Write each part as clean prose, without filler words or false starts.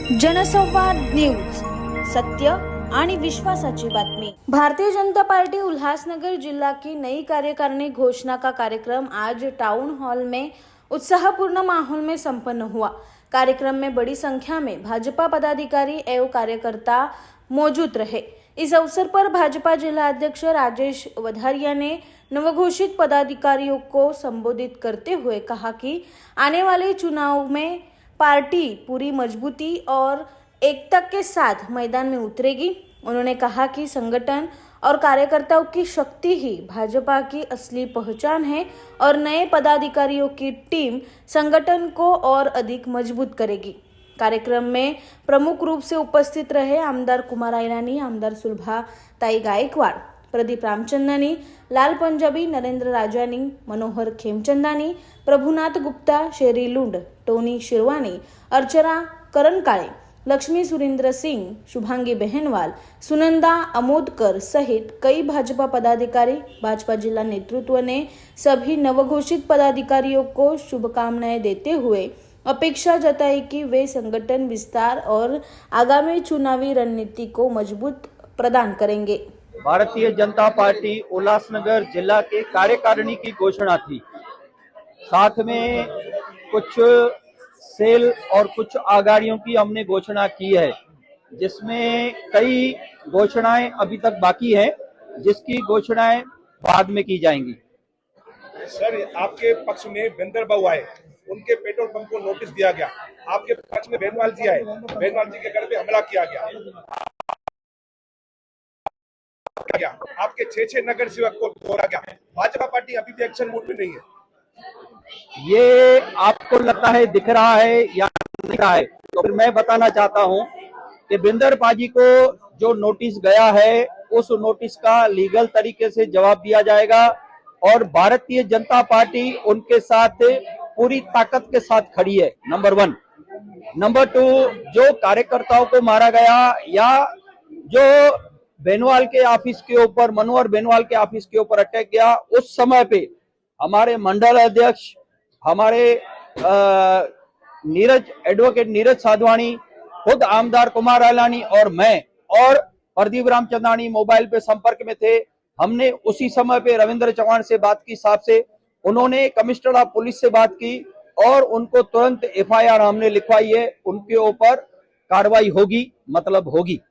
जनसंवाद न्यूज, सत्य आणि विश्वासाची बातमी। भारतीय जनता पार्टी उल्लासनगर जिला की नई कार्यकारिणी घोषणा का कार्यक्रम आज टाउन हॉल में उत्साहपूर्ण माहौल में संपन्न हुआ। कार्यक्रम में बड़ी संख्या में भाजपा पदाधिकारी एवं कार्यकर्ता मौजूद रहे। इस अवसर पर भाजपा जिला अध्यक्ष राजेश वधारिया ने नवघोषित पदाधिकारियों को संबोधित करते हुए कहा कि आने वाले चुनाव में पार्टी पूरी मजबूती और एकता के साथ मैदान में उतरेगी। उन्होंने कहा कि संगठन और कार्यकर्ताओं की शक्ति ही भाजपा की असली पहचान है और नए पदाधिकारियों की टीम संगठन को और अधिक मजबूत करेगी। कार्यक्रम में प्रमुख रूप से उपस्थित रहे आमदार कुमार ईरानी, आमदार सुलभा ताई गायकवाड़, प्रदीप रामचंदानी, लाल पंजाबी, नरेंद्र राजानी, मनोहर खेमचंदानी, प्रभुनाथ गुप्ता, शेरी लुंड, टोनी शिरवानी, अर्चना करण काळे, लक्ष्मी सुरेंद्र सिंह, शुभांगी बहनवाल, सुनंदा अमोदकर सहित कई भाजपा पदाधिकारी, भाजपा जिला नेतृत्व ने सभी नवघोषित पदाधिकारियों को शुभकामनाएं देते हुए अपेक्षा जताई कि वे संगठन विस्तार और आगामी चुनावी रणनीति को मजबूत प्रदान करेंगे। भारतीय जनता पार्टी उल्लासनगर जिला के कार्यकारिणी की घोषणा थी। साथ में कुछ सेल और कुछ आगाड़ियों की हमने घोषणा की है, जिसमें कई घोषणाएं अभी तक बाकी हैं, जिसकी घोषणाएं बाद में की जाएंगी। सर, आपके पक्ष में बेंदर बाबू आए, उनके पेट्रोल पंप को नोटिस दिया गया। आपके पक्ष में बेनवाल जी आए, बेनवाल जी के घर पे हमला किया गया। आपके 6 नगर सेवक को तोड़ा गया। भाजपा पार्टी अभी भी एक्शन मोड में नहीं है। ये आपको लगता है दिख रहा है या नहीं दिख रहा है, तो फिर मैं बताना चाहता हूं कि बिंदर पाजी को जो नोटिस गया है उस नोटिस का लीगल तरीके से जवाब दिया जाएगा और भारतीय जनता पार्टी उनके साथ पूरी ताकत के साथ खड़ी है। नंबर 1। नंबर 2, जो कार्यकर्ताओं को मारा गया या जो बेनवाल के ऑफिस के ऊपर, मनोहर बेनवाल के ऑफिस के ऊपर अटैक गया, उस समय पे हमारे मंडल अध्यक्ष, हमारे एडवोकेट नीरज साधवानी, खुद आमदार कुमार ईरानी और मैं और प्रदीप रामचंदानी मोबाइल पे संपर्क में थे। हमने उसी समय पे रविंद्र चौहान से बात की, साहब से, उन्होंने कमिश्नर ऑफ पुलिस से बात की और उनको तुरंत एफआईआर हमने लिखवाई है। उनके ऊपर कार्रवाई होगी, मतलब होगी।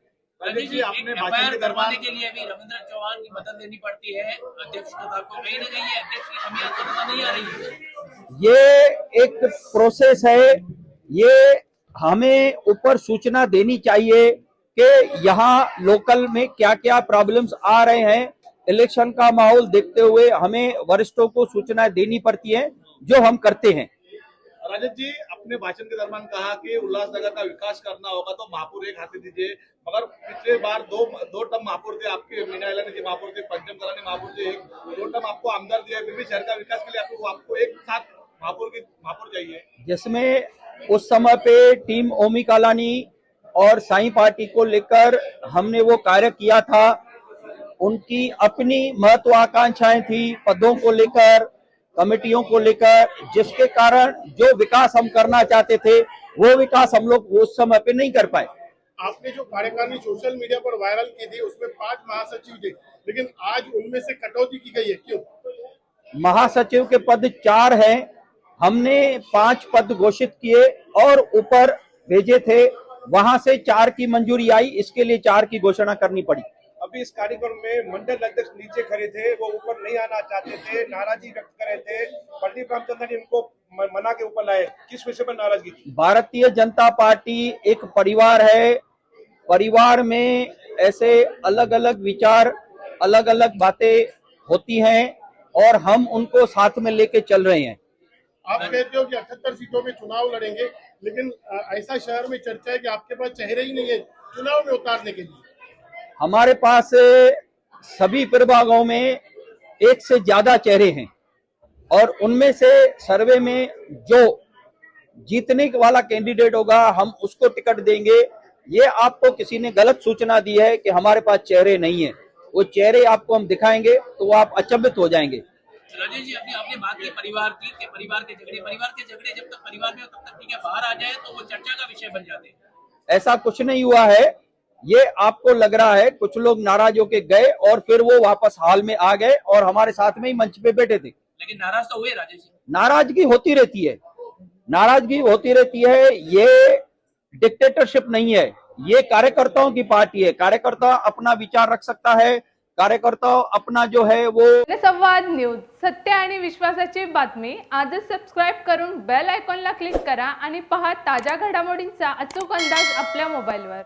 जी, आपने भाषण के दरबार के लिए भी रविंद्र चौहान की मदद लेनी पड़ती है। अध्यक्ष को कहीं न कहीं अध्यक्ष की कमी आपको नहीं आ रही है। ये एक प्रोसेस है, ये हमें ऊपर सूचना देनी चाहिए कि यहाँ लोकल में क्या क्या प्रॉब्लम्स आ रहे हैं। इलेक्शन का माहौल देखते हुए हमें वरिष्ठों को सूचना देनी पड़ती है, जो हम करते हैं। राजत जी, अपने भाषण के दरमियान कहा कि उल्लासनगर का विकास करना होगा तो महापौर एक हाथी दीजिए, मगर पिछले बार दो टर्म महापौर थे आपके, मीना ईरानी जी महापौर थे, पंचम कलानी महापौर थे, 2 टर्म आपको आमदार दिया, फिर भी शहर का विकास के लिए आपको एक साथ महापौर चाहिए। जिसमें उस समय पे टीम ओमी कालानी और साई पार्टी को लेकर हमने वो कार्य किया था। उनकी अपनी महत्वाकांक्षाएं थी, पदों को लेकर, कमेटियों को लेकर, जिसके कारण जो विकास हम करना चाहते थे वो विकास हम लोग उस समय पे नहीं कर पाए। आपने जो कार्यकारिणी सोशल मीडिया पर वायरल की थी, उसमें 5 महासचिव थे, लेकिन आज उनमें से कटौती की गई है, क्यों? महासचिव के पद 4 हैं, हमने 5 पद घोषित किए और ऊपर भेजे थे, वहां से 4 की मंजूरी आई, इसके लिए 4 की घोषणा करनी पड़ी। अभी इस कार्यक्रम में मंडल अध्यक्ष नीचे खड़े थे, वो ऊपर नहीं आना चाहते थे, नाराजगी व्यक्त कर रहे थे। प्रदीप रामचंद्र ने उनको मना के ऊपर लाए, किस विषय पर नाराजगी थी? भारतीय जनता पार्टी एक परिवार है, परिवार में ऐसे अलग अलग विचार, अलग अलग बातें होती हैं और हम उनको साथ में लेके चल रहे हैं। आप कहते हो कि 78 सीटों में चुनाव लड़ेंगे, लेकिन ऐसा शहर में चर्चा है कि आपके पास चेहरे ही नहीं है चुनाव में उतारने के लिए। हमारे पास सभी प्रभागों में 1 से ज्यादा चेहरे हैं और उनमें से सर्वे में जो जीतने वाला कैंडिडेट होगा हम उसको टिकट देंगे। ये आपको किसी ने गलत सूचना दी है कि हमारे पास चेहरे नहीं है, वो चेहरे आपको हम दिखाएंगे तो आप अचंभित हो जाएंगे। राजेश जी, अभी आपने बात की परिवार की, कि परिवार के झगड़े जब तक परिवार में हो तब तक ठीक है, बाहर आ जाए तो वो चर्चा का विषय बन जाते हैं। ऐसा कुछ नहीं हुआ है। ये आपको लग रहा है कुछ लोग नाराज होके गए और फिर वो वापस हॉल में आ गए और हमारे साथ में ही मंच पे बैठे थे। लेकिन नाराज तो हुए राजेश जी। नाराजगी होती रहती है, नाराजगी होती रहती है। ये डिक्टेटरशिप नहीं है, ये कार्यकर्ताओं की पार्टी है। कार्यकर्ता अपना विचार रख सकता है, कार्यकर्ता अपना जो है वो संवाद न्यूज, सत्य आणि विश्वासाची बातमी। आजच सबस्क्राईब करून बेल आयकॉनला क्लिक करा आणि पहा ताज्या घडामोडींचा अचूक अंदाज आपल्या मोबाईलवर।